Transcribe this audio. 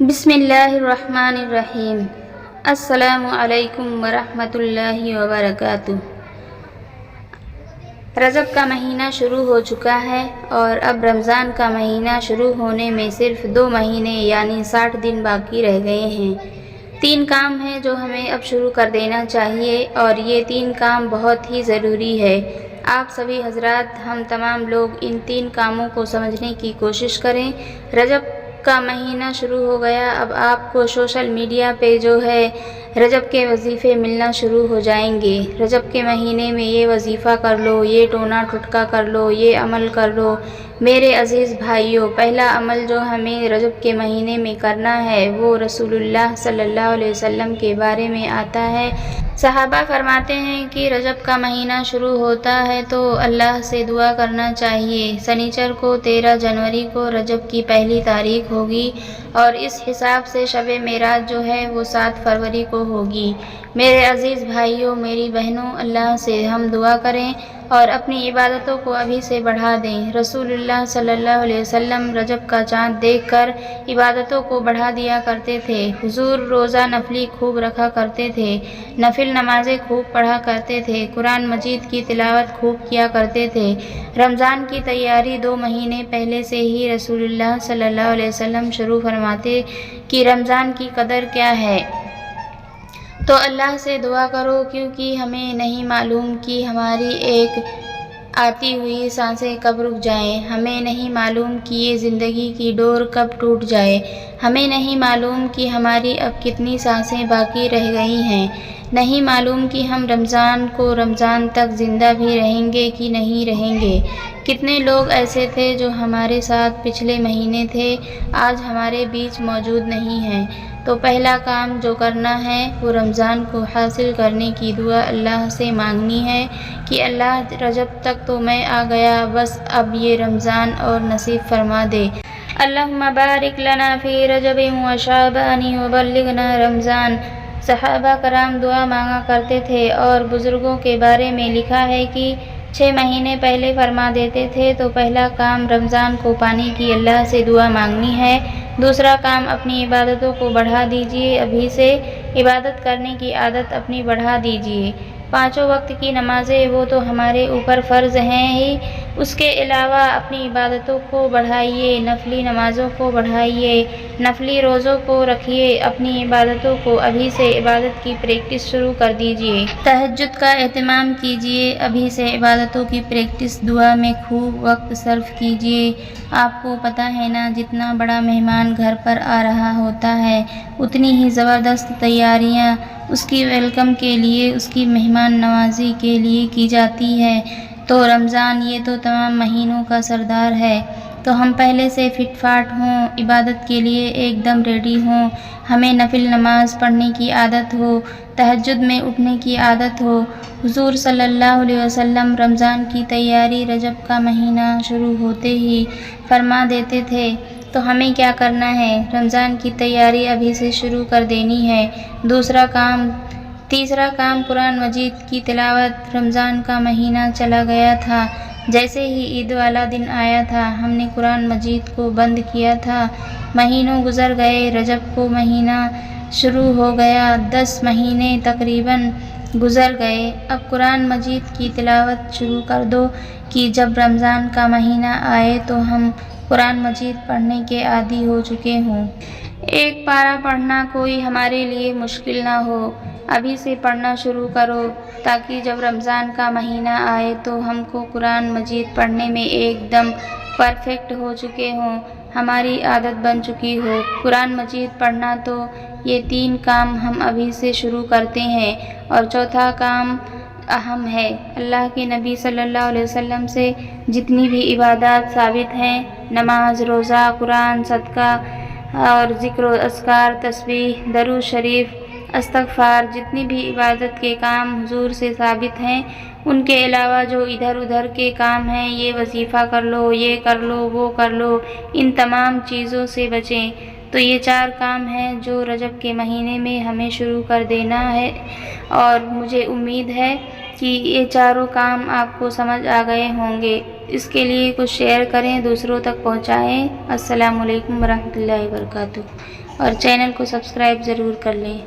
بسم اللہ الرحمن الرحیم۔ السلام علیکم ورحمۃ اللہ وبرکاتہ۔ رجب کا مہینہ شروع ہو چکا ہے اور اب رمضان کا مہینہ شروع ہونے میں صرف 2 مہینے یعنی 60 دن باقی رہ گئے ہیں۔ 3 کام ہیں جو ہمیں اب شروع کر دینا چاہیے اور یہ 3 کام بہت ہی ضروری ہے۔ آپ سبھی حضرات، ہم تمام لوگ ان 3 کاموں کو سمجھنے کی کوشش کریں۔ رجب کا مہینہ شروع ہو گیا، اب آپ کو سوشل میڈیا پہ جو ہے رجب کے وظیفے ملنا شروع ہو جائیں گے۔ رجب کے مہینے میں یہ وظیفہ کر لو، یہ ٹونا ٹھٹکا کر لو، یہ عمل کر لو۔ میرے عزیز بھائیوں، پہلا عمل جو ہمیں رجب کے مہینے میں کرنا ہے وہ رسول اللہ صلی اللہ علیہ وسلم کے بارے میں آتا ہے۔ صحابہ فرماتے ہیں کہ رجب کا مہینہ شروع ہوتا ہے تو اللہ سے دعا کرنا چاہیے۔ سنیچر کو 13 جنوری کو رجب کی پہلی تاریخ ہوگی اور اس حساب سے شب معراج جو ہے وہ 7 فروری کو ہوگی۔ میرے عزیز بھائیوں، میری بہنوں، اللہ سے ہم دعا کریں اور اپنی عبادتوں کو ابھی سے بڑھا دیں۔ رسول اللہ صلی اللہ علیہ وسلم رجب کا چاند دیکھ کر عبادتوں کو بڑھا دیا کرتے تھے۔ حضور روزہ نفلی خوب رکھا کرتے تھے، نفل نمازیں خوب پڑھا کرتے تھے، قرآن مجید کی تلاوت خوب کیا کرتے تھے۔ رمضان کی تیاری 2 مہینے پہلے سے ہی رسول اللہ صلی اللہ علیہ وسلم شروع فرماتے کہ رمضان کی قدر کیا ہے تو اللہ سے دعا کرو، کیونکہ ہمیں نہیں معلوم کہ ہماری ایک آتی ہوئی سانسیں کب رک جائیں، ہمیں نہیں معلوم کہ یہ زندگی کی ڈور کب ٹوٹ جائے، ہمیں نہیں معلوم کہ ہماری اب کتنی سانسیں باقی رہ گئی ہیں، نہیں معلوم کہ ہم رمضان تک زندہ بھی رہیں گے کہ نہیں رہیں گے۔ کتنے لوگ ایسے تھے جو ہمارے ساتھ پچھلے مہینے تھے، آج ہمارے بیچ موجود نہیں ہیں۔ تو پہلا کام جو کرنا ہے وہ رمضان کو حاصل کرنے کی دعا اللہ سے مانگنی ہے کہ اللہ رجب تک تو میں آ گیا، بس اب یہ رمضان اور نصیب فرما دے۔ اللہم بارک لنا فی رجب و شعبان وبلغنا رمضان۔ صحابہ کرام دعا مانگا کرتے تھے اور بزرگوں کے بارے میں لکھا ہے کہ 6 مہینے پہلے فرما دیتے تھے تو پہلا کام رمضان کو پانے کی اللہ سے دعا مانگنی ہے۔ دوسرا کام اپنی عبادتوں کو بڑھا دیجیے، ابھی سے عبادت کرنے کی عادت اپنی بڑھا دیجیے۔ 5 وقت کی نمازیں وہ تو ہمارے اوپر فرض ہیں ہی، اس کے علاوہ اپنی عبادتوں کو بڑھائیے، نفلی نمازوں کو بڑھائیے، نفلی روزوں کو رکھیے، اپنی عبادتوں کو ابھی سے عبادت کی پریکٹس شروع کر دیجیے۔ تہجد کا اہتمام کیجیے، ابھی سے عبادتوں کی پریکٹس، دعا میں خوب وقت صرف کیجیے۔ آپ کو پتہ ہے نا، جتنا بڑا مہمان گھر پر آ رہا ہوتا ہے اتنی ہی زبردست تیاریاں اس کی ویلکم کے لیے، اس کی مہمان نوازی کے لیے کی جاتی ہے۔ تو رمضان یہ تو تمام مہینوں کا سردار ہے، تو ہم پہلے سے فٹ فاٹ ہوں، عبادت کے لیے ایک دم ریڈی ہوں، ہمیں نفل نماز پڑھنے کی عادت ہو، تہجد میں اٹھنے کی عادت ہو۔ حضور صلی اللہ علیہ وسلم رمضان کی تیاری رجب کا مہینہ شروع ہوتے ہی فرما دیتے تھے، تو ہمیں کیا کرنا ہے؟ رمضان کی تیاری ابھی سے شروع کر دینی ہے۔ تیسرا کام قرآن مجید کی تلاوت۔ رمضان کا مہینہ چلا گیا تھا، جیسے ہی عید والا دن آیا تھا ہم نے قرآن مجید کو بند کیا تھا۔ مہینوں گزر گئے، رجب کو مہینہ شروع ہو گیا، 10 مہینے تقریباً گزر گئے۔ اب قرآن مجید کی تلاوت شروع کر دو کہ جب رمضان کا مہینہ آئے تو ہم قرآن مجید پڑھنے کے عادی ہو چکے ہوں۔ ایک پارہ پڑھنا کوئی ہمارے لیے مشکل نہ ہو، ابھی سے پڑھنا شروع کرو تاکہ جب رمضان کا مہینہ آئے تو ہم کو قرآن مجید پڑھنے میں ایک دم پرفیکٹ ہو چکے ہوں، ہماری عادت بن چکی ہو قرآن مجید پڑھنا۔ تو یہ 3 کام ہم ابھی سے شروع کرتے ہیں۔ اور چوتھا کام اہم ہے، اللہ کے نبی صلی اللہ علیہ وسلم سے جتنی بھی عبادات ثابت ہیں، نماز، روزہ، قرآن، صدقہ اور ذکر و اذکار، تسبیح، درود شریف، استغفار، جتنی بھی عبادت کے کام حضور سے ثابت ہیں، ان کے علاوہ جو ادھر ادھر کے کام ہیں، یہ وظیفہ کر لو، یہ کر لو، وہ کر لو، ان تمام چیزوں سے بچیں۔ تو یہ 4 کام ہیں جو رجب کے مہینے میں ہمیں شروع کر دینا ہے، اور مجھے امید ہے کہ یہ چاروں کام آپ کو سمجھ آ گئے ہوں گے۔ اس کے لیے کچھ شیئر کریں، دوسروں تک پہنچائیں۔ السلام علیکم ورحمۃ اللہ وبرکاتہ، اور چینل کو سبسکرائب ضرور کر لیں۔